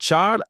4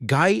2.5